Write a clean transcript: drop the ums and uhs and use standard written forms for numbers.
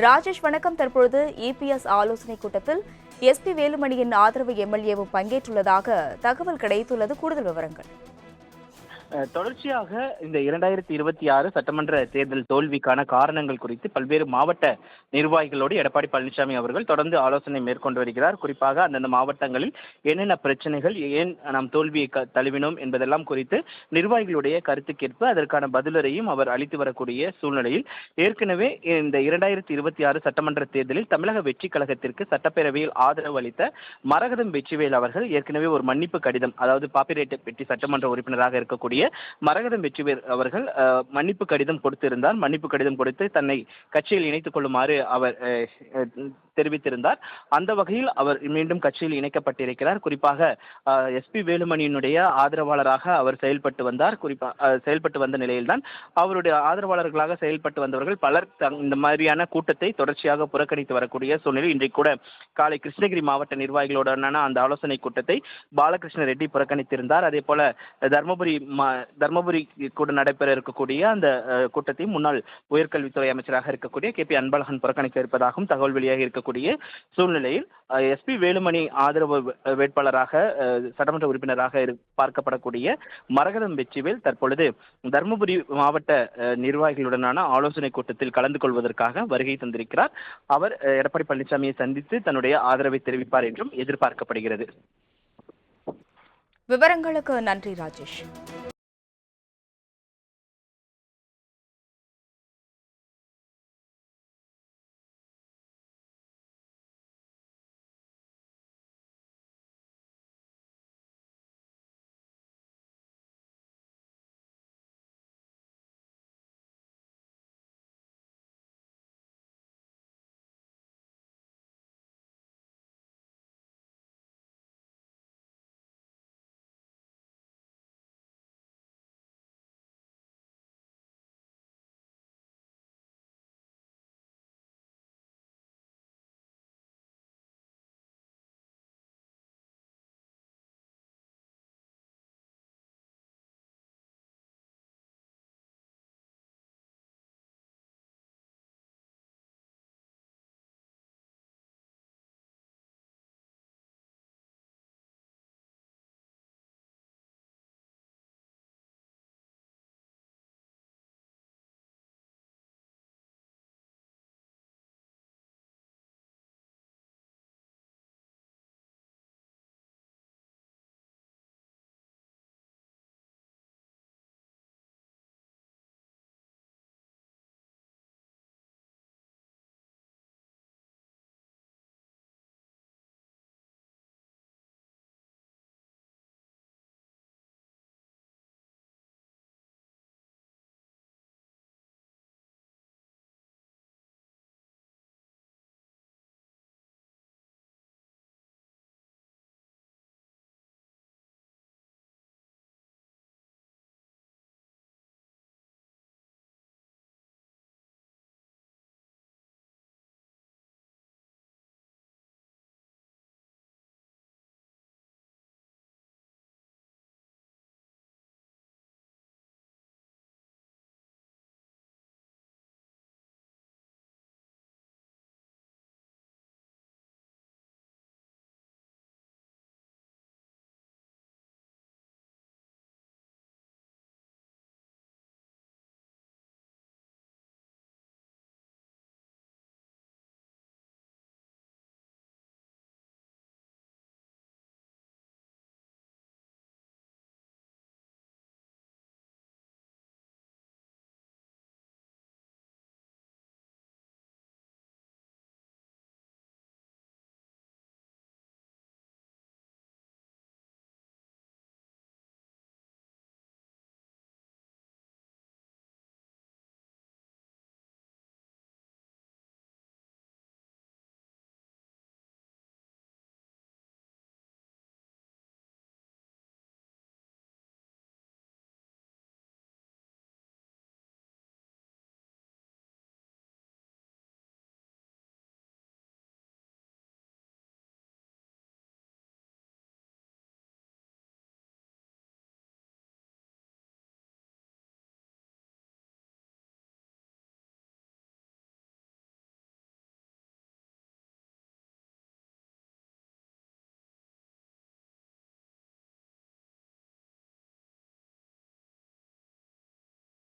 ராஜேஷ் வணக்கம். தற்பொழுது இபிஎஸ் ஆலோசனை கூட்டத்தில் எஸ்பி வேலுமணியின் ஆதரவு எம்எல்ஏவும் பங்கேற்றுள்ளதாக தகவல் கிடைத்துள்ளது. கூடுதல் விவரங்கள். தொடர்ச்சியாக இந்த 2026 சட்டமன்ற தேர்தல் தோல்விக்கான காரணங்கள் குறித்து பல்வேறு மாவட்ட நிர்வாகிகளோடு எடப்பாடி பழனிசாமி அவர்கள் தொடர்ந்து ஆலோசனை மேற்கொண்டு வருகிறார். குறிப்பாக அந்தந்த மாவட்டங்களில் என்னென்ன பிரச்சனைகள், ஏன் நாம் தோல்வியை தழுவினோம் என்பதெல்லாம் குறித்து நிர்வாகிகளுடைய கருத்து கேட்பு அதற்கான பதிலரையும் அவர் அளித்து வரக்கூடிய சூழ்நிலையில் ஏற்கனவே இந்த 2026 சட்டமன்ற தேர்தலில் தமிழக வெற்றி கழகத்திற்கு சட்டப்பேரவையில் ஆதரவு அளித்த மரகதம் வெற்றிவேல் அவர்கள் ஏற்கனவே ஒரு மன்னிப்பு கடிதம், அதாவது பாப்பிரெட்டி சட்டமன்ற உறுப்பினராக இருக்கக்கூடிய மரகதம் வெற்றிவேல் அவர்கள் மன்னிப்பு கடிதம் கொடுத்திருந்தார். மன்னிப்பு கடிதம் கொடுத்து தன்னை கட்சியில் இணைத்துக் கொள்ளுமாறு அவர் தெரிவித்திருந்தார். அந்த வகையில் அவர் மீண்டும் கட்சியில் இணைக்கப்பட்டிருக்கிறார். குறிப்பாக எஸ்பி வேலுமணியினுடைய ஆதரவாளராக அவர் செயல்பட்டு வந்த நிலையில்தான் அவருடைய ஆதரவாளர்களாக செயல்பட்டு வந்தவர்கள் பலர் இந்த மாதிரியான கூட்டத்தை தொடர்ச்சியாக புறக்கணித்து வரக்கூடிய சூழ்நிலை. இன்றைக்கு கூட காலை கிருஷ்ணகிரி மாவட்ட நிர்வாகிகளுடனான அந்த ஆலோசனை கூட்டத்தை பாலகிருஷ்ண ரெட்டி புறக்கணித்திருந்தார். அதே போல தர்மபுரி கூட நடைபெற இருக்கக்கூடிய அந்த கூட்டத்தை முன்னாள் உயர்கல்வித்துறை அமைச்சராக இருக்கக்கூடிய KP அன்பழகன் புறக்கணிக்க இருப்பதாகவும் தகவல் வெளியாக இருக்கக்கூடிய சூழ்நிலையில் எஸ்பி வேலுமணி ஆதரவு வேட்பாளராக சட்டமன்ற உறுப்பினராக பார்க்கப்படக்கூடிய மரகதம் வெற்றிவேல் தற்பொழுது தர்மபுரி மாவட்ட நிர்வாகிகளுடனான ஆலோசனை கூட்டத்தில் கலந்து கொள்வதற்காக வருகை தந்திருக்கிறார். அவர் எடப்பாடி பழனிசாமியை சந்தித்து தன்னுடைய ஆதரவை தெரிவிப்பார் என்றும் எதிர்பார்க்கப்படுகிறது. விவரங்களுக்கு நன்றி ராஜேஷ்.